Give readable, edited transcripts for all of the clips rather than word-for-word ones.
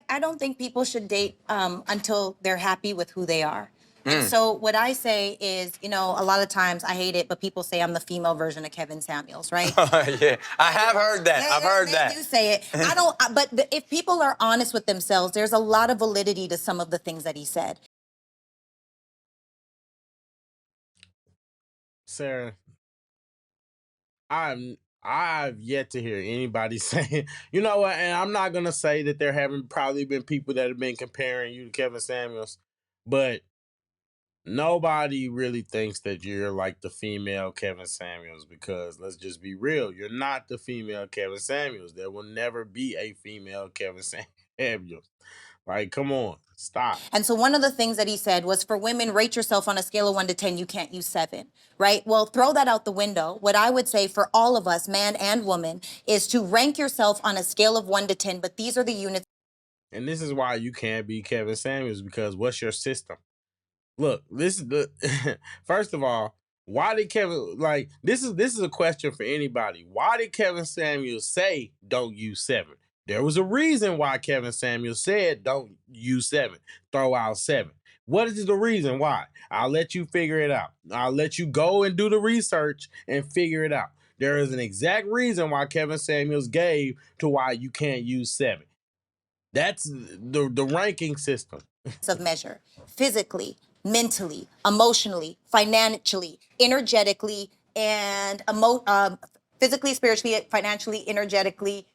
I don't think people should date until they're happy with who they are. And so what I say is, you know, a lot of times I hate it, but people say I'm the female version of Kevin Samuels, right? Yeah, I have heard that. I've heard that. They do say it. I don't, if people are honest with themselves, there's a lot of validity to some of the things that he said. Sarah, I've yet to hear anybody say, you know what, and I'm not gonna say that there haven't probably been people that have been comparing you to Kevin Samuels, but nobody really thinks that you're like the female Kevin Samuels, because let's just be real, you're not the female Kevin Samuels. There will never be a female Kevin Samuels. Like, come on, stop. And so one of the things that he said was, for women, rate yourself on a scale of 1 to 10, you can't use 7, right? Well, throw that out the window. What I would say for all of us, man and woman, is to rank yourself on a scale of 1 to 10, but these are the units. And this is why you can't be Kevin Samuels, because what's your system? Look, this is the first of all, why did Kevin, like, this is a question for anybody. Why did Kevin Samuels say don't use 7? There was a reason why Kevin Samuels said don't use 7. Throw out 7. What is the reason why? I'll let you figure it out. I'll let you go and do the research and figure it out. There is an exact reason why Kevin Samuels gave to why you can't use 7. That's the ranking system. Of measure: physically, mentally, emotionally, financially, energetically, and physically, spiritually, financially, energetically.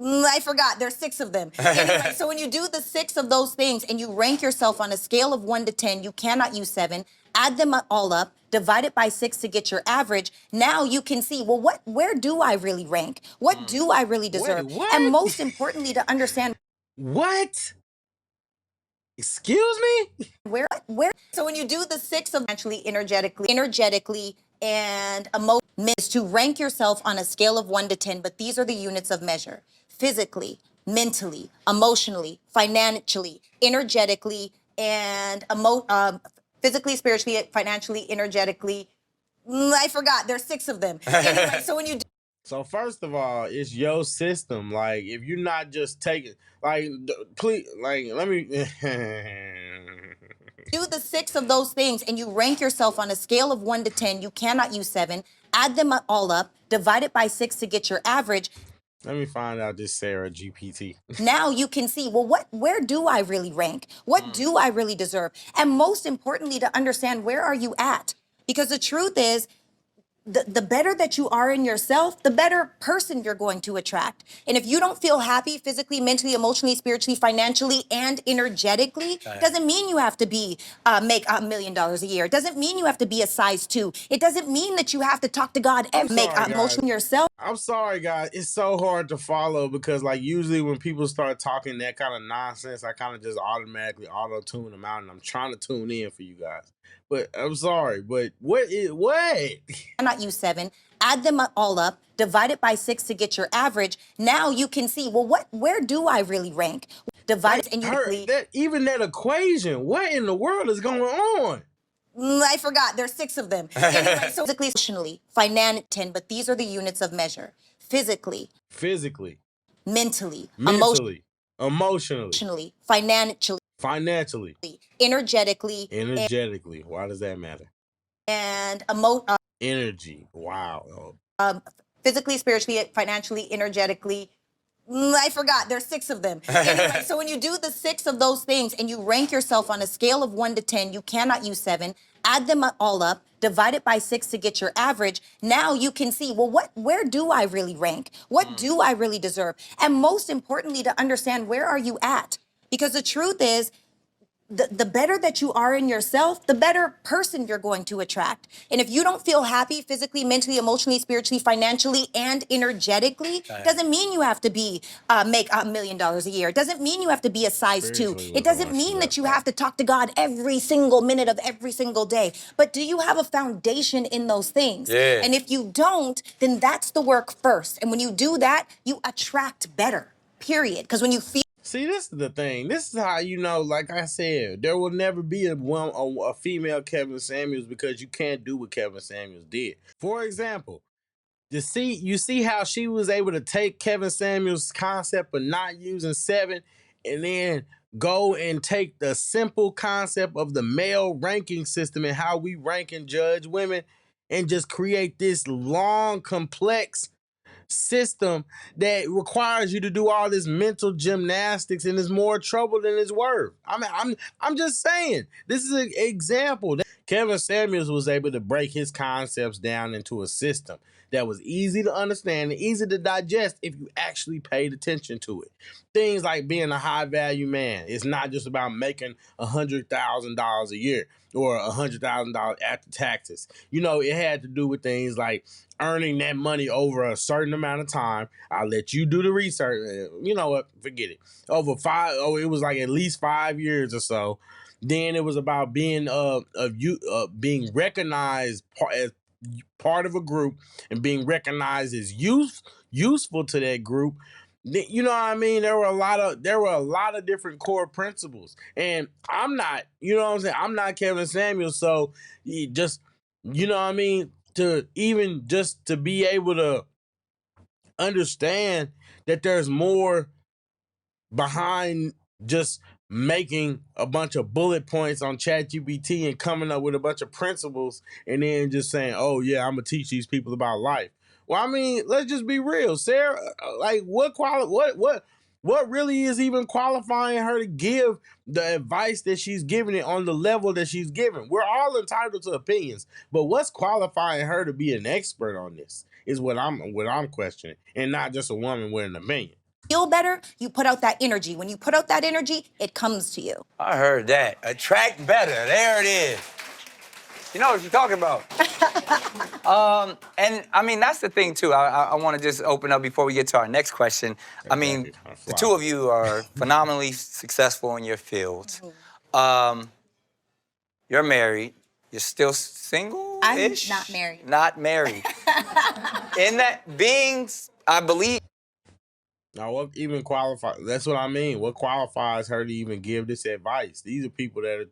I forgot. There's 6 of them. Anyway, so when you do the 6 of those things and you rank yourself on a scale of 1 to 10, you cannot use 7. Add them all up, divide it by 6 to get your average. Now you can see, well, where do I really rank? What do I really deserve? Wait, what? And most importantly, to understand. What? Excuse me? Where? So when you do the 6 of financially, energetically, and emotionally, is to rank yourself on a scale of 1 to 10, but these are the units of measure: physically, mentally, emotionally, financially, energetically, and physically, spiritually, financially, energetically. I forgot. There's 6 of them. Anyway, so when you So first of all, it's your system. Like, if you're not just taking, like, please, like, let me. do the 6 of those things and you rank yourself on a scale of 1 to 10, you cannot use 7. Add them all up, divide it by 6 to get your average. Let me find out this Sarah GPT. Now you can see, well, where do I really rank? What do I really deserve? And most importantly, to understand, where are you at? Because the truth is, the better that you are in yourself, the better person you're going to attract. And if you don't feel happy physically, mentally, emotionally, spiritually, financially, and energetically, doesn't mean you have to make $1 million a year. It doesn't mean you have to be a size 2. It doesn't mean that you have to talk to God and make emotion yourself. I'm sorry, guys. It's so hard to follow, because, like, usually when people start talking that kind of nonsense, I kind of just automatically auto-tune them out, and I'm trying to tune in for you guys. But I'm sorry, but what? Not use 7. Add them all up, divide it by 6 to get your average. Now you can see, well, where do I really rank? Divide it, and even that equation. What in the world is going on? I forgot. There's 6 of them. Anyway, so physically, emotionally, financially, but these are the units of measure: physically, mentally, emotionally, financially, energetically. Why does that matter? And energy. Wow. physically, spiritually, financially, energetically. I forgot. There's 6 of them. Anyway, so when you do the 6 of those things and you rank yourself on a scale of 1 to 10, you cannot use 7. Add them all up, divide it by 6 to get your average. Now you can see, well, where do I really rank? What do I really deserve? And most importantly, to understand, where are you at? Because the truth is, the better that you are in yourself, the better person you're going to attract. And if you don't feel happy physically, mentally, emotionally, spiritually, financially, and energetically, doesn't mean you have to make $1 million a year. It doesn't mean you have to be a size 2. It doesn't mean that you have to talk to God every single minute of every single day. But do you have a foundation in those things? Yeah. And if you don't, then that's the work first. And when you do that, you attract better, period. Because when you feel. See, this is the thing. This is how you know, like I said, there will never be a female Kevin Samuels, because you can't do what Kevin Samuels did. For example, you see how she was able to take Kevin Samuels' concept of not using 7 and then go and take the simple concept of the male ranking system and how we rank and judge women and just create this long, complex system that requires you to do all this mental gymnastics and is more trouble than it's worth. I mean, I'm just saying, this is an example. Kevin Samuels was able to break his concepts down into a system that was easy to understand and easy to digest if you actually paid attention to it. Things like being a high value man. It's not just about making $100,000 a year or $100,000 after taxes. You know, it had to do with things like earning that money over a certain amount of time. I'll let you do the research. You know what? Forget it. It was like at least 5 years or so. Then it was about being being recognized as part of a group and being recognized as useful to that group. You know what I mean? There were a lot of different core principles. And I'm not, you know what I'm saying? I'm not Kevin Samuels, so just, you know what I mean? To even just to be able to understand that there's more behind just making a bunch of bullet points on ChatGPT and coming up with a bunch of principles and then just saying, oh yeah, I'm gonna teach these people about life. Well, I mean, let's just be real. Sarah, like what really is even qualifying her to give the advice that she's giving it on the level that she's giving? We're all entitled to opinions, but what's qualifying her to be an expert on this is what I'm questioning, and not just a woman with an opinion. Feel better, you put out that energy. When you put out that energy, it comes to you. I heard that. Attract better. There it is. You know what you're talking about. And I mean, that's the thing too. I want to just open up before we get to our next question. I mean, the two of you are phenomenally successful in your fields. You're married. You're still single-ish? I'm not married. Not married. In that beings, I believe. Now, what even qualifies? That's what I mean. What qualifies her to even give this advice? These are people that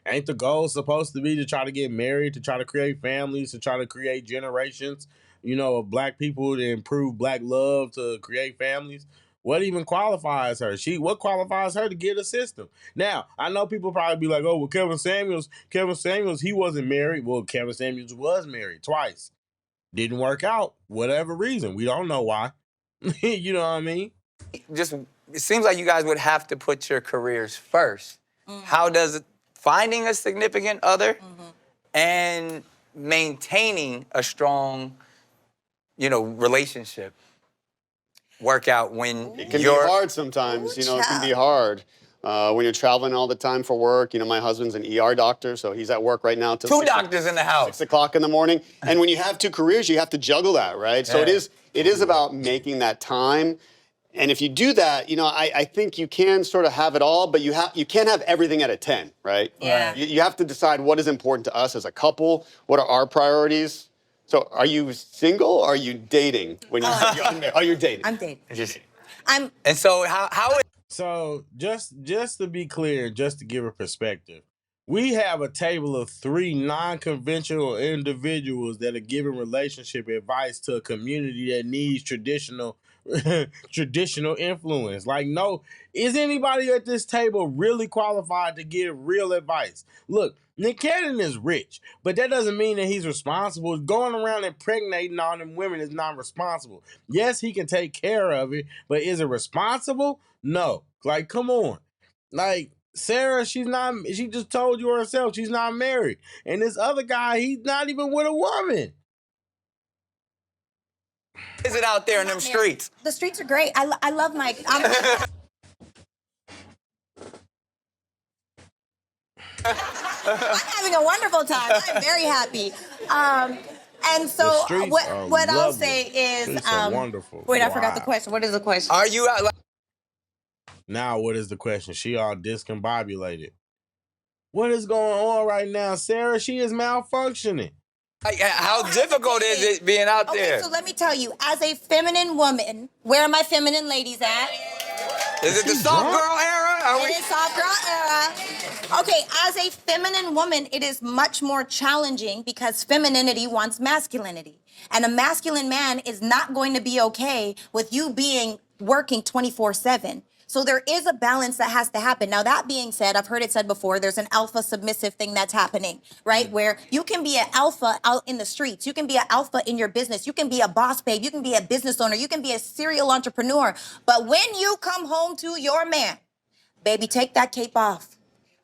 ain't the goal supposed to be to try to get married, to try to create families, to try to create generations, you know, of black people, to improve black love, to create families. What even qualifies her? What qualifies her to get a system? Now, I know people probably be like, oh, well, Kevin Samuels, he wasn't married. Well, Kevin Samuels was married twice. Didn't work out. Whatever reason. We don't know why. You know what I mean? Just, it seems like you guys would have to put your careers first. How does finding a significant other and maintaining a strong, you know, relationship work out when it can be hard sometimes? You know, it can be hard. When you're traveling all the time for work. You know, my husband's an ER doctor, so he's at work right now till two doctors in the house. 6 o'clock in the morning. And when you have two careers, you have to juggle that, right? So it is about making that time. And if you do that, you know, I think you can sort of have it all, but you can't have everything at a 10, right? Yeah. You have to decide what is important to us as a couple. What are our priorities? So are you single or are you dating when you say you're unmarried? Are you dating? I'm dating. And so how is... So just to be clear, just to give a perspective, we have a table of 3 non-conventional individuals that are giving relationship advice to a community that needs traditional influence. Like, no, is anybody at this table really qualified to give real advice? Look, Nick Cannon is rich, but that doesn't mean that he's responsible. Going around impregnating all them women is not responsible. Yes, he can take care of it, but is it responsible? No. Like, come on. Like, Sarah, she just told you herself she's not married. And this other guy, he's not even with a woman. Is it out there in them streets? The streets are great. I love my... I'm having a wonderful time. I'm very happy. And so what I'll say is... wonderful. Wait, I forgot the question. What is the question? Are you out... Now, what is the question? She all discombobulated. What is going on right now, Sarah? She is malfunctioning. How difficult is it being out there? Okay, so let me tell you, as a feminine woman, where are my feminine ladies at? Is it the soft girl era? It is soft girl era. Okay, as a feminine woman, it is much more challenging because femininity wants masculinity. And a masculine man is not going to be okay with you working 24/7. So there is a balance that has to happen. Now, that being said, I've heard it said before, there's an alpha submissive thing that's happening, right? Where you can be an alpha out in the streets. You can be an alpha in your business. You can be a boss babe. You can be a business owner. You can be a serial entrepreneur. But when you come home to your man, baby, take that cape off.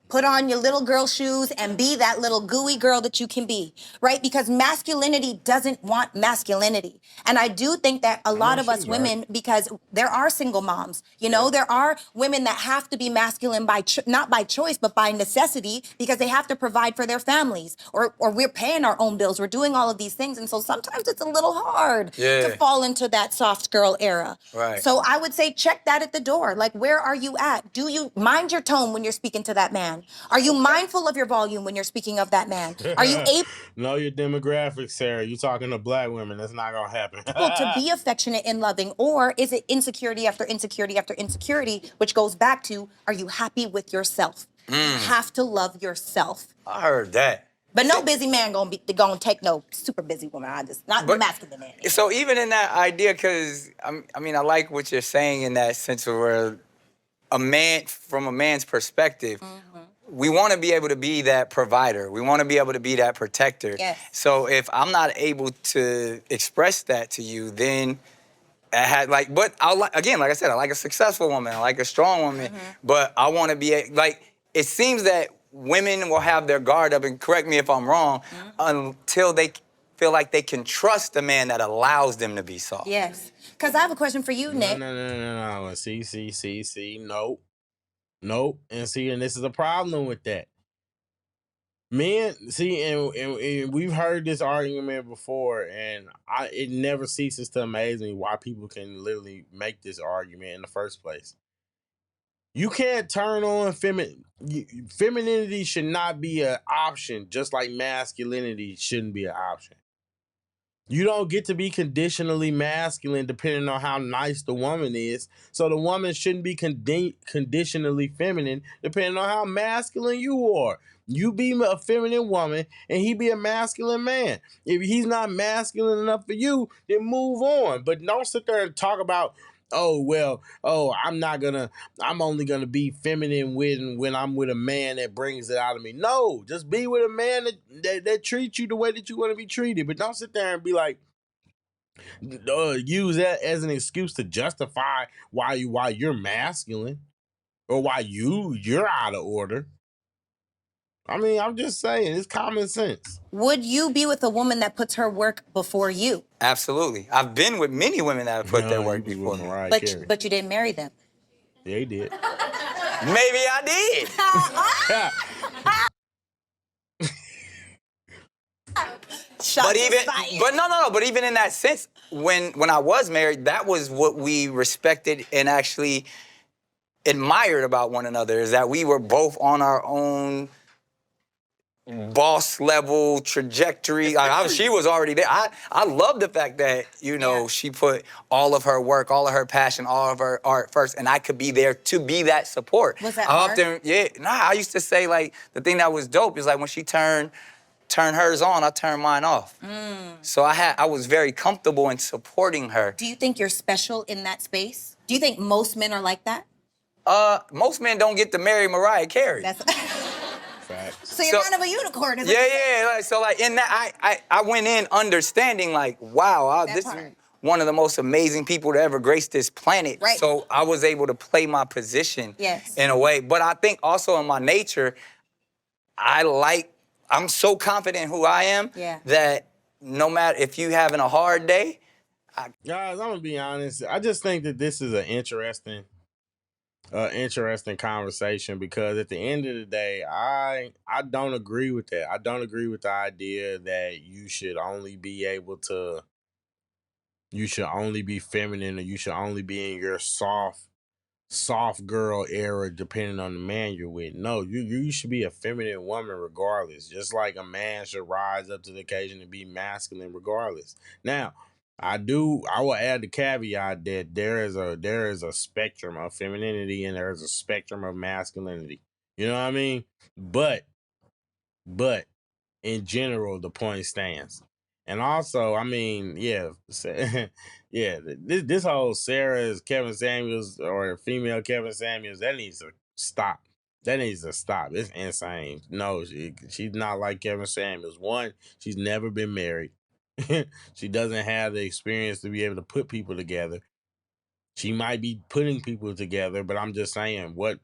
Put on your little girl shoes and be that little gooey girl that you can be, right? Because masculinity doesn't want masculinity. And I do think that a lot of us women, because there are single moms, you know, there are women that have to be masculine by, not by choice, but by necessity, because they have to provide for their families, or we're paying our own bills. We're doing all of these things. And so sometimes it's a little hard to fall into that soft girl era. Right. So I would say check that at the door. Like, where are you at? Do you mind your tone when you're speaking to that man? Are you mindful of your volume when you're speaking of that man? Are you able Know your demographics, Sarah? You talking to black women? That's not gonna happen. to be affectionate and loving, or is it insecurity after insecurity after insecurity, which goes back to, are you happy with yourself? You have to love yourself. I heard that. But no busy man gonna take no super busy woman. Not masculinity. So even in that idea, because I mean, I like what you're saying in that sense of where a man, from a man's perspective, we want to be able to be that provider. We want to be able to be that protector. Yes. So if I'm not able to express that to you, then I had but again, like I said, I like a successful woman. I like a strong woman, but I want to be it seems that women will have their guard up, and correct me if I'm wrong, until they feel like they can trust a man that allows them to be soft. Yes. Because I have a question for you, Nick. No. See. Nope. And see, and this is a problem with that. Men, see, and we've heard this argument before, and it never ceases to amaze me why people can literally make this argument in the first place. You can't turn on femininity should not be an option, just like masculinity shouldn't be an option. You don't get to be conditionally masculine depending on how nice the woman is. So the woman shouldn't be conditionally feminine depending on how masculine you are. You be a feminine woman and he be a masculine man. If he's not masculine enough for you, then move on. But don't sit there and talk about, I'm only gonna be feminine when I'm with a man that brings it out of me. No, just be with a man that treats you the way that you want to be treated. But don't sit there and be like, use that as an excuse to justify why you're masculine or why you're out of order. I mean, I'm just saying, it's common sense. Would you be with a woman that puts her work before you? Absolutely. I've been with many women that have put their work before me. But you didn't marry them. Yeah, he did. Maybe I did. But even in that sense, when I was married, that was what we respected and actually admired about one another, is that we were both on our own boss level trajectory. She was already there. I love the fact that, she put all of her work, all of her passion, all of her art first, and I could be there to be that support. Was that hard? I used to say, the thing that was dope is when she turned hers on, I turned mine off. So I was very comfortable in supporting her. Do you think you're special in that space? Do you think most men are like that? Most men don't get to marry Mariah Carey. So you're kind of a unicorn. In that, I went in understanding, wow, this is one of the most amazing people to ever grace this planet. Right. So I was able to play my position in a way. But I think also in my nature, I'm so confident in who I am that no matter if you having a hard day. Guys, I'm gonna be honest. I just think that this is an interesting conversation, because at the end of the day, I don't agree with that. I don't agree with the idea that you should only be feminine, or you should only be in your soft girl era depending on the man you're with. No, you should be a feminine woman regardless, just like a man should rise up to the occasion and be masculine regardless. Now, I will add the caveat that there is a spectrum of femininity and there is a spectrum of masculinity. You know what I mean? But in general, the point stands. And also, I mean, Yeah, this whole Sarah is Kevin Samuels or female Kevin Samuels, that needs to stop. That needs to stop. It's insane. No, she's not like Kevin Samuels. One, she's never been married. She doesn't have the experience to be able to put people together. She might be putting people together, but I'm just saying what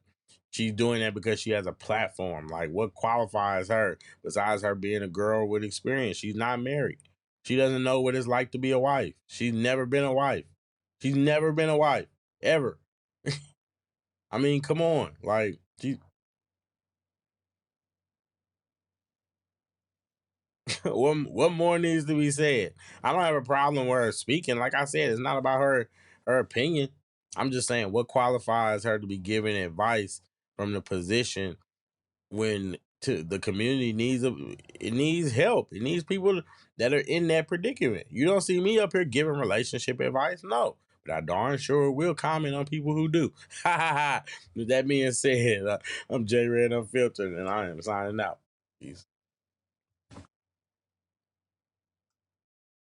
she's doing that because she has a platform. Like, what qualifies her besides her being a girl with experience? She's not married. She doesn't know what it's like to be a wife. She's never been a wife. She's never been a wife ever. I mean, come on. Like, what more needs to be said? I don't have a problem with her speaking. Like I said, it's not about her opinion. I'm just saying what qualifies her to be giving advice from the position when the community it needs help. It needs people that are in that predicament. You don't see me up here giving relationship advice, no. But I darn sure will comment on people who do. With that being said, I'm JayyReddUnfiltered, and I am signing out. Peace.